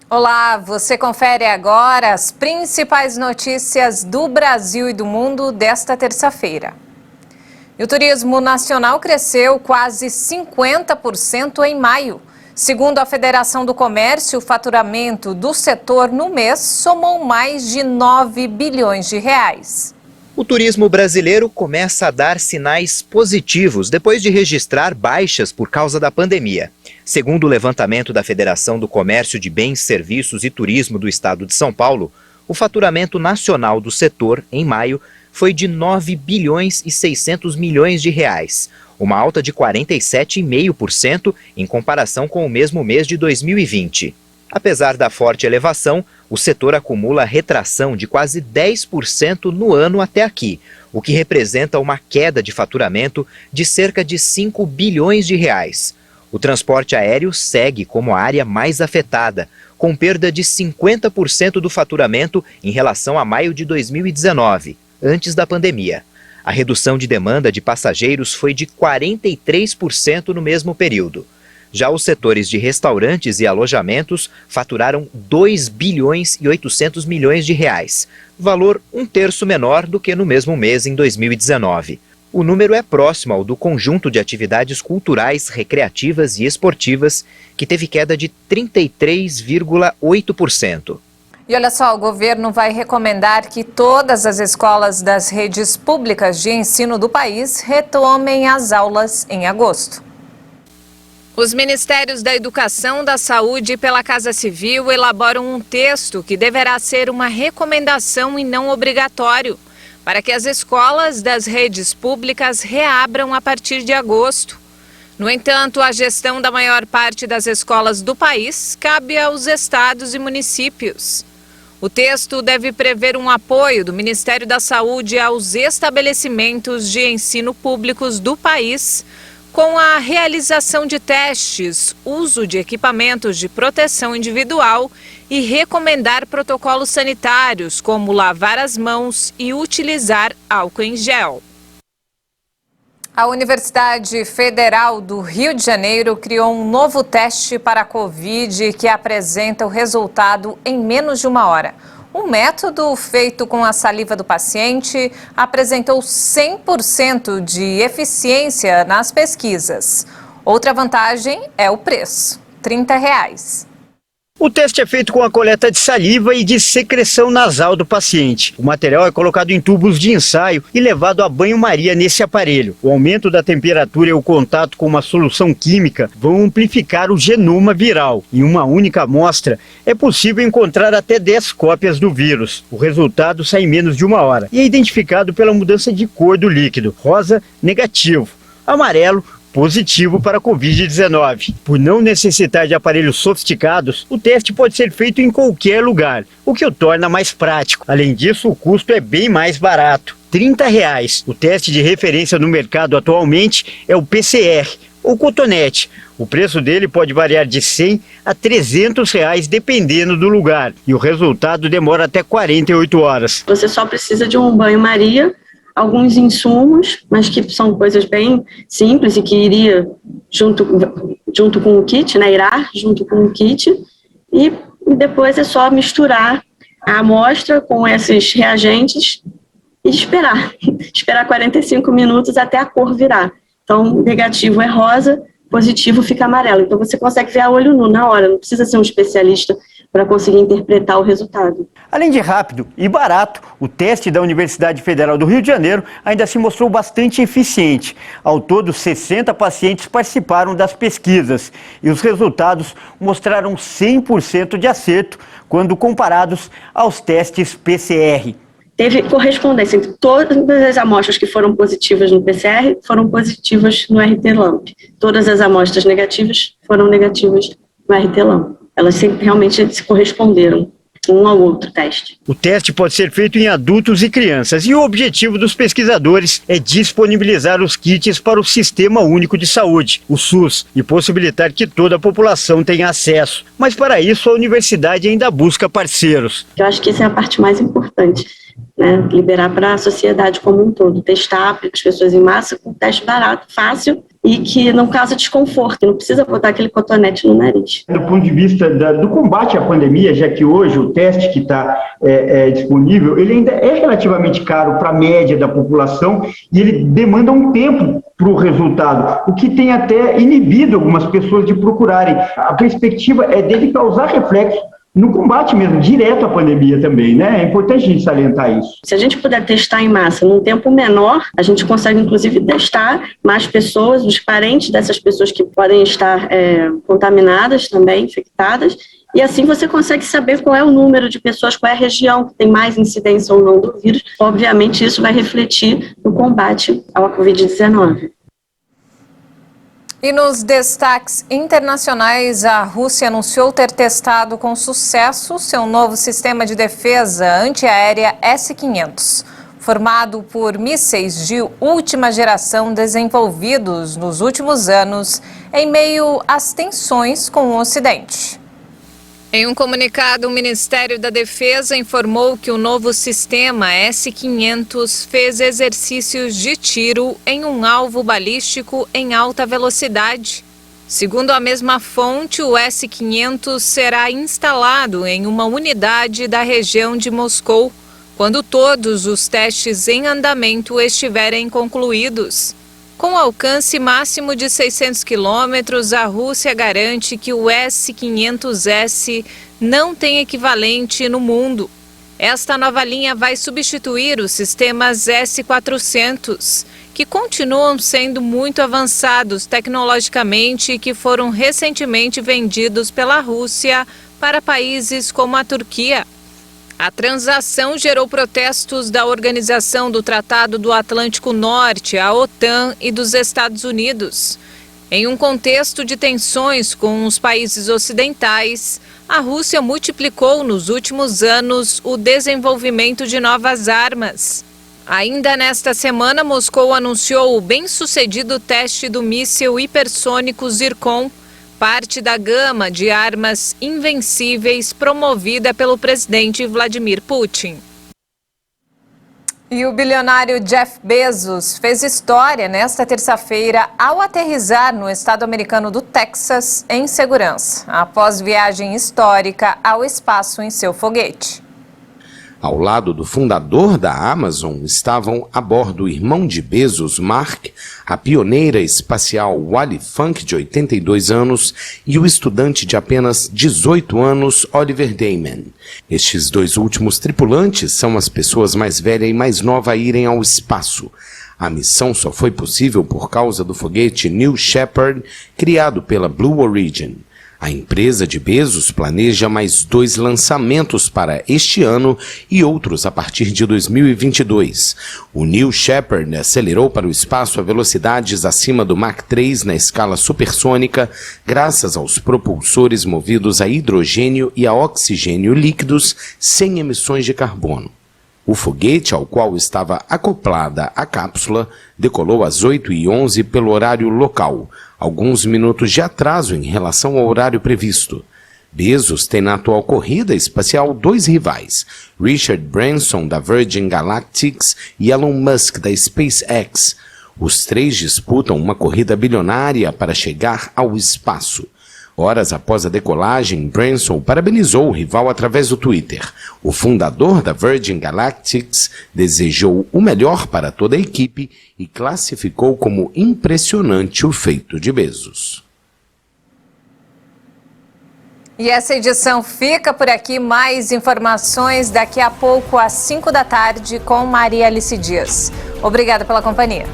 Olá, você confere agora as principais notícias do Brasil e do mundo desta terça-feira. E o turismo nacional cresceu quase 50% em maio. Segundo a Federação do Comércio, o faturamento do setor no mês somou mais de 9 bilhões de reais. O turismo brasileiro começa a dar sinais positivos depois de registrar baixas por causa da pandemia. Segundo o levantamento da Federação do Comércio de Bens, Serviços e Turismo do Estado de São Paulo, o faturamento nacional do setor, em maio, foi de 9 bilhões e 600 milhões de reais, uma alta de 47,5% em comparação com o mesmo mês de 2020. Apesar da forte elevação, o setor acumula retração de quase 10% no ano até aqui, o que representa uma queda de faturamento de cerca de 5 bilhões de reais. O transporte aéreo segue como a área mais afetada, com perda de 50% do faturamento em relação a maio de 2019, antes da pandemia. A redução de demanda de passageiros foi de 43% no mesmo período. Já os setores de restaurantes e alojamentos faturaram 2 bilhões e 800 milhões de reais, valor um terço menor do que no mesmo mês em 2019. O número é próximo ao do conjunto de atividades culturais, recreativas e esportivas, que teve queda de 33,8%. E olha só, o governo vai recomendar que todas as escolas das redes públicas de ensino do país retomem as aulas em agosto. Os Ministérios da Educação, da Saúde e pela Casa Civil elaboram um texto que deverá ser uma recomendação e não obrigatório, para que as escolas das redes públicas reabram a partir de agosto. No entanto, a gestão da maior parte das escolas do país cabe aos estados e municípios. O texto deve prever um apoio do Ministério da Saúde aos estabelecimentos de ensino públicos do país, com a realização de testes, uso de equipamentos de proteção individual e recomendar protocolos sanitários, como lavar as mãos e utilizar álcool em gel. A Universidade Federal do Rio de Janeiro criou um novo teste para a Covid que apresenta o resultado em menos de uma hora. O método, feito com a saliva do paciente, apresentou 100% de eficiência nas pesquisas. Outra vantagem é o preço, R$ 30. O teste é feito com a coleta de saliva e de secreção nasal do paciente. O material é colocado em tubos de ensaio e levado a banho-maria nesse aparelho. O aumento da temperatura e o contato com uma solução química vão amplificar o genoma viral. Em uma única amostra, é possível encontrar até 10 cópias do vírus. O resultado sai em menos de uma hora e é identificado pela mudança de cor do líquido. Rosa, negativo. Amarelo, positivo para a Covid-19. Por não necessitar de aparelhos sofisticados, o teste pode ser feito em qualquer lugar, o que o torna mais prático. Além disso, o custo é bem mais barato, R$ 30. O teste de referência no mercado atualmente é o PCR, ou cotonete. O preço dele pode variar de R$ 100 a R$ 300, dependendo do lugar, e o resultado demora até 48 horas. Você só precisa de um banho-maria, alguns insumos, mas que são coisas bem simples e que iria junto com o kit, né? Irá junto com o kit, e depois é só misturar a amostra com esses reagentes e esperar 45 minutos até a cor virar. Então, negativo é rosa, positivo fica amarelo. Então, você consegue ver a olho nu na hora, não precisa ser um especialista para conseguir interpretar o resultado. Além de rápido e barato, o teste da Universidade Federal do Rio de Janeiro ainda se mostrou bastante eficiente. Ao todo, 60 pacientes participaram das pesquisas e os resultados mostraram 100% de acerto quando comparados aos testes PCR. Teve correspondência entre todas as amostras que foram positivas no PCR, foram positivas no RT-LAMP. Todas as amostras negativas foram negativas no RT-LAMP. Elas realmente se corresponderam um ao outro teste. O teste pode ser feito em adultos e crianças e o objetivo dos pesquisadores é disponibilizar os kits para o Sistema Único de Saúde, o SUS, e possibilitar que toda a população tenha acesso. Mas para isso a universidade ainda busca parceiros. Eu acho que essa é a parte mais importante. né, liberar para a sociedade como um todo, testar para as pessoas em massa com teste barato, fácil e que não causa desconforto, não precisa botar aquele cotonete no nariz. Do ponto de vista do combate à pandemia, já que hoje o teste que está disponível, ele ainda é relativamente caro para a média da população e ele demanda um tempo para o resultado, o que tem até inibido algumas pessoas de procurarem. A perspectiva é dele causar reflexo no combate mesmo, direto à pandemia também, né? É importante a gente salientar isso. Se a gente puder testar em massa num tempo menor, a gente consegue, inclusive, testar mais pessoas, os parentes dessas pessoas que podem estar contaminadas também, infectadas, e assim você consegue saber qual é o número de pessoas, qual é a região que tem mais incidência ou não do vírus. Obviamente, isso vai refletir no combate ao Covid-19. E nos destaques internacionais, a Rússia anunciou ter testado com sucesso seu novo sistema de defesa antiaérea S-500, formado por mísseis de última geração desenvolvidos nos últimos anos em meio às tensões com o Ocidente. Em um comunicado, o Ministério da Defesa informou que o novo sistema S-500 fez exercícios de tiro em um alvo balístico em alta velocidade. Segundo a mesma fonte, o S-500 será instalado em uma unidade da região de Moscou quando todos os testes em andamento estiverem concluídos. Com alcance máximo de 600 quilômetros, a Rússia garante que o S-500S não tem equivalente no mundo. Esta nova linha vai substituir os sistemas S-400, que continuam sendo muito avançados tecnologicamente e que foram recentemente vendidos pela Rússia para países como a Turquia. A transação gerou protestos da Organização do Tratado do Atlântico Norte, a OTAN, e dos Estados Unidos. Em um contexto de tensões com os países ocidentais, a Rússia multiplicou nos últimos anos o desenvolvimento de novas armas. Ainda nesta semana, Moscou anunciou o bem-sucedido teste do míssil hipersônico Zircon, parte da gama de armas invencíveis promovida pelo presidente Vladimir Putin. E o bilionário Jeff Bezos fez história nesta terça-feira ao aterrissar no estado americano do Texas em segurança, após viagem histórica ao espaço em seu foguete. Ao lado do fundador da Amazon estavam a bordo o irmão de Bezos, Mark, a pioneira espacial Wally Funk, de 82 anos, e o estudante de apenas 18 anos, Oliver Damon. Estes dois últimos tripulantes são as pessoas mais velha e mais nova a irem ao espaço. A missão só foi possível por causa do foguete New Shepard, criado pela Blue Origin. A empresa de Bezos planeja mais 2 lançamentos para este ano e outros a partir de 2022. O New Shepard acelerou para o espaço a velocidades acima do Mach 3 na escala supersônica, graças aos propulsores movidos a hidrogênio e a oxigênio líquidos sem emissões de carbono. O foguete, ao qual estava acoplada a cápsula, decolou às 8h11 pelo horário local, alguns minutos de atraso em relação ao horário previsto. Bezos tem na atual corrida espacial 2 rivais, Richard Branson, da Virgin Galactic, e Elon Musk, da SpaceX. Os 3 disputam uma corrida bilionária para chegar ao espaço. Horas após a decolagem, Branson parabenizou o rival através do Twitter. O fundador da Virgin Galactic desejou o melhor para toda a equipe e classificou como impressionante o feito de Bezos. E essa edição fica por aqui. Mais informações daqui a pouco às 5 da tarde com Maria Alice Dias. Obrigada pela companhia.